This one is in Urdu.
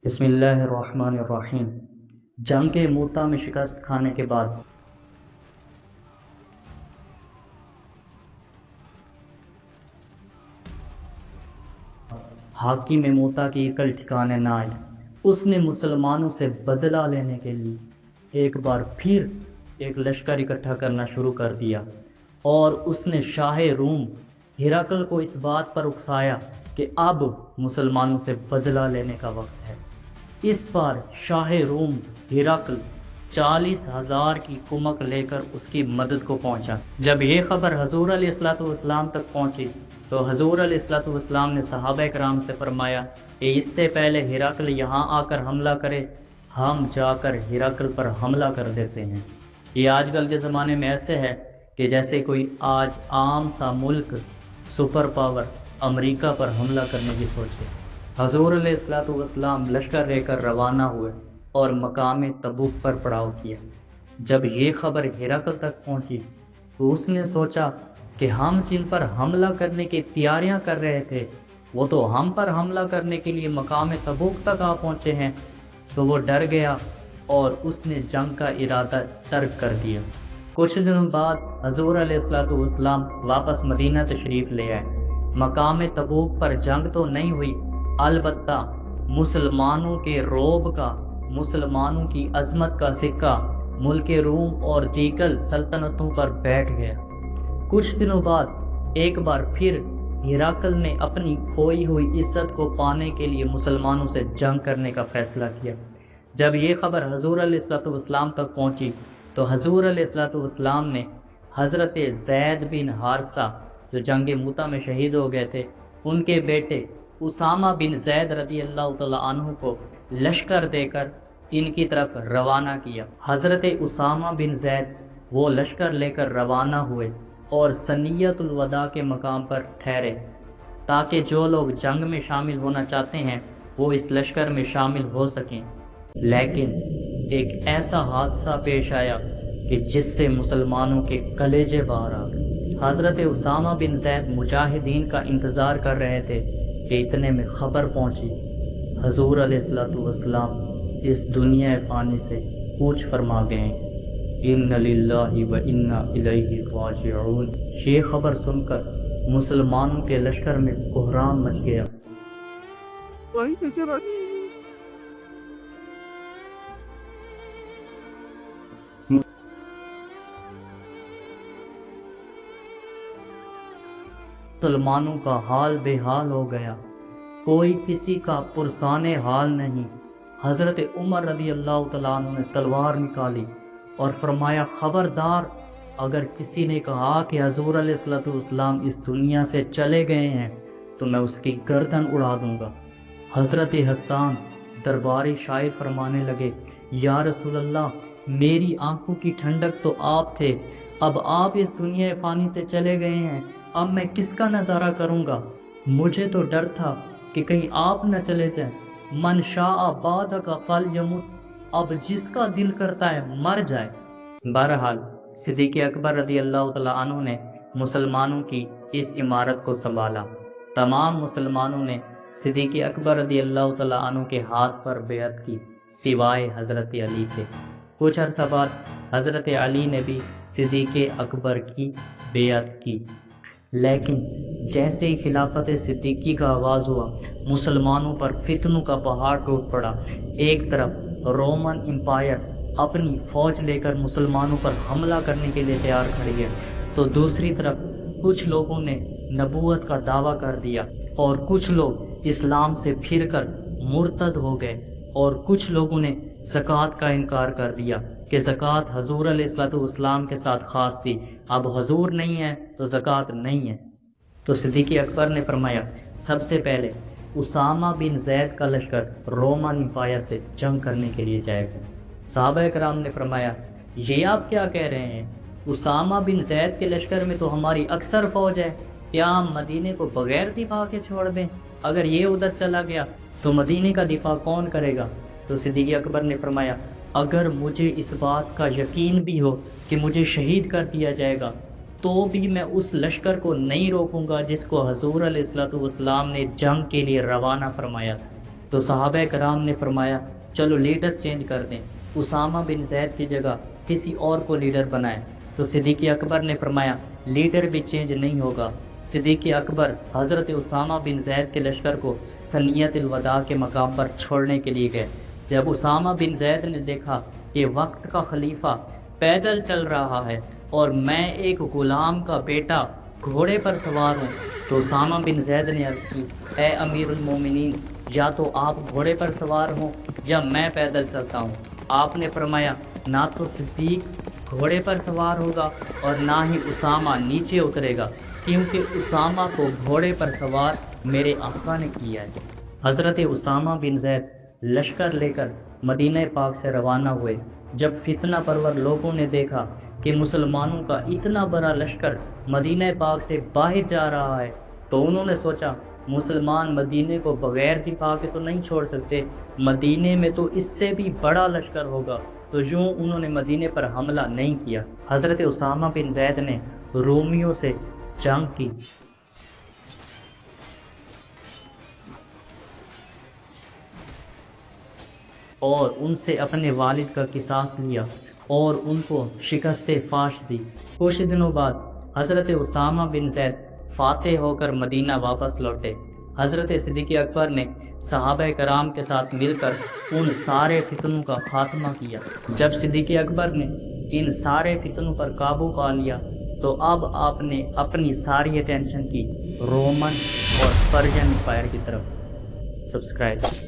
بسم اللہ الرحمن الرحیم۔ جنگ موتا میں شکست کھانے کے بعد حاکم موتا کی عقل ٹھکانے نہ آئی۔ اس نے مسلمانوں سے بدلہ لینے کے لیے ایک بار پھر ایک لشکر اکٹھا کرنا شروع کر دیا اور اس نے شاہ روم ہرقل کو اس بات پر اکسایا کہ اب مسلمانوں سے بدلہ لینے کا وقت ہے۔ اس بار شاہ روم ہرقل 40,000 کی کمک لے کر اس کی مدد کو پہنچا۔ جب یہ خبر حضور علیہ السلام تک پہنچی تو حضور علیہ السلام نے صحابہ کرام سے فرمایا کہ اس سے پہلے ہرقل یہاں آ کر حملہ کرے، ہم جا کر ہرقل پر حملہ کر دیتے ہیں۔ یہ آج کل کے زمانے میں ایسے ہے کہ جیسے کوئی آج عام سا ملک سپر پاور امریکہ پر حملہ کرنے کی سوچے۔ حضور علیہ السلام لشکر لے کر روانہ ہوئے اور مقام تبوک پر پڑاؤ کیا۔ جب یہ خبر ہرقل تک پہنچی تو اس نے سوچا کہ ہم جن پر حملہ کرنے کی تیاریاں کر رہے تھے وہ تو ہم پر حملہ کرنے کے لیے مقام تبوک تک آ پہنچے ہیں، تو وہ ڈر گیا اور اس نے جنگ کا ارادہ ترک کر دیا۔ کچھ دنوں بعد حضور علیہ السلام واپس مدینہ تشریف لے آئے۔ مقام تبوک پر جنگ تو نہیں ہوئی، البتہ مسلمانوں کے رعب کا، مسلمانوں کی عظمت کا سکہ ملک روم اور دیگر سلطنتوں پر بیٹھ گیا۔ کچھ دنوں بعد ایک بار پھر ہرقل نے اپنی کھوئی ہوئی عزت کو پانے کے لیے مسلمانوں سے جنگ کرنے کا فیصلہ کیا۔ جب یہ خبر حضور علیہ السلام تک پہنچی تو حضور علیہ السلام نے حضرت زید بن حارثہ جو جنگ موتا میں شہید ہو گئے تھے، ان کے بیٹے اسامہ بن زید رضی اللہ تعالیٰ عنہ کو لشکر دے کر ان کی طرف روانہ کیا۔ حضرت اسامہ بن زید وہ لشکر لے کر روانہ ہوئے اور سنیت الوداع کے مقام پر ٹھہرے تاکہ جو لوگ جنگ میں شامل ہونا چاہتے ہیں وہ اس لشکر میں شامل ہو سکیں۔ لیکن ایک ایسا حادثہ پیش آیا کہ جس سے مسلمانوں کے کلیجے باہر آ گئے۔ حضرت اسامہ بن زید مجاہدین کا انتظار کر رہے تھے کہ اتنے میں خبر پہنچی حضور علیہ السلام اس دنیا فانی سے کوچ فرما گئے ہیں۔ ان للہ و انا الیہ راجعون۔ یہ خبر سن کر مسلمانوں کے لشکر میں بحران مچ گیا۔ مسلمانوں کا حال بے حال ہو گیا، کوئی کسی کا پرسان حال نہیں۔ حضرت عمر رضی اللہ تعالیٰ عنہ نے تلوار نکالی اور فرمایا خبردار، اگر کسی نے کہا کہ حضور علیہ السلام اس دنیا سے چلے گئے ہیں تو میں اس کی گردن اڑا دوں گا۔ حضرت حسان درباری شاعر فرمانے لگے، یا رسول اللہ، میری آنکھوں کی ٹھنڈک تو آپ تھے، اب آپ اس دنیا فانی سے چلے گئے ہیں، اب میں کس کا نظارہ کروں گا؟ مجھے تو ڈر تھا کہ کہیں آپ نہ چلے جائیں۔ من شاء بعدک فلیمت، اب جس کا دل کرتا ہے مر جائے۔ بہرحال صدیق اکبر رضی اللہ تعالیٰ عنہ نے مسلمانوں کی اس عمارت کو سنبھالا۔ تمام مسلمانوں نے صدیق اکبر رضی اللہ تعالیٰ عنہ کے ہاتھ پر بیعت کی سوائے حضرت علی کے۔ کچھ عرصہ بعد حضرت علی نے بھی صدیق اکبر کی بیعت کی، لیکن جیسے ہی خلافت صدیقی کا آغاز ہوا مسلمانوں پر فتنوں کا پہاڑ ٹوٹ پڑا۔ ایک طرف رومن امپائر اپنی فوج لے کر مسلمانوں پر حملہ کرنے کے لیے تیار کھڑی ہے، تو دوسری طرف کچھ لوگوں نے نبوت کا دعویٰ کر دیا اور کچھ لوگ اسلام سے پھر کر مرتد ہو گئے، اور کچھ لوگوں نے زکوٰۃ کا انکار کر دیا کہ زکوٰۃ حضور علیہ السلام کے ساتھ خاص تھی، اب حضور نہیں ہے تو زکوٰۃ نہیں ہے۔ تو صدیق اکبر نے فرمایا سب سے پہلے اسامہ بن زید کا لشکر رومن امپائر سے جنگ کرنے کے لیے جائے گا۔ صحابہ کرام نے فرمایا یہ آپ کیا کہہ رہے ہیں؟ اسامہ بن زید کے لشکر میں تو ہماری اکثر فوج ہے، کیا ہم مدینے کو بغیر دفاع کے چھوڑ دیں؟ اگر یہ ادھر چلا گیا تو مدینے کا دفاع کون کرے گا؟ تو صدیق اکبر نے فرمایا اگر مجھے اس بات کا یقین بھی ہو کہ مجھے شہید کر دیا جائے گا تو بھی میں اس لشکر کو نہیں روکوں گا جس کو حضور علیہ السلام نے جنگ کے لیے روانہ فرمایا تھا۔ تو صحابہ کرام نے فرمایا چلو لیڈر چینج کر دیں، اسامہ بن زید کی جگہ کسی اور کو لیڈر بنائیں۔ تو صدیق اکبر نے فرمایا لیڈر بھی چینج نہیں ہوگا۔ صدیق اکبر حضرت اسامہ بن زید کے لشکر کو ثنیۃ الوداع کے مقام پر چھوڑنے کے لیے گئے۔ جب اسامہ بن زید نے دیکھا کہ وقت کا خلیفہ پیدل چل رہا ہے اور میں ایک غلام کا بیٹا گھوڑے پر سوار ہوں، تو اسامہ بن زید نے عرض کی اے امیر المومنین، یا تو آپ گھوڑے پر سوار ہوں یا میں پیدل چلتا ہوں۔ آپ نے فرمایا نہ تو صدیق گھوڑے پر سوار ہوگا اور نہ ہی اسامہ نیچے اترے گا، کیونکہ اسامہ کو گھوڑے پر سوار میرے آقا نے کیا ہے۔ حضرت اسامہ بن زید لشکر لے کر مدینہ پاک سے روانہ ہوئے۔ جب فتنہ پرور لوگوں نے دیکھا کہ مسلمانوں کا اتنا بڑا لشکر مدینہ پاک سے باہر جا رہا ہے، تو انہوں نے سوچا مسلمان مدینے کو بغیر دفاع کے تو نہیں چھوڑ سکتے، مدینے میں تو اس سے بھی بڑا لشکر ہوگا، تو یوں انہوں نے مدینے پر حملہ نہیں کیا۔ حضرت اسامہ بن زید نے رومیوں سے جنگ کی اور ان سے اپنے والد کا قصاص لیا اور ان کو شکست فاش دی۔ کچھ دنوں بعد حضرت اسامہ بن زید فاتح ہو کر مدینہ واپس لوٹے۔ حضرت صدیق اکبر نے صحابہ کرام کے ساتھ مل کر ان سارے فتنوں کا خاتمہ کیا۔ جب صدیق اکبر نے ان سارے فتنوں پر قابو پا لیا تو اب آپ نے اپنی ساری اٹینشن کی رومن اور پرشین امپائر کی طرف۔ سبسکرائب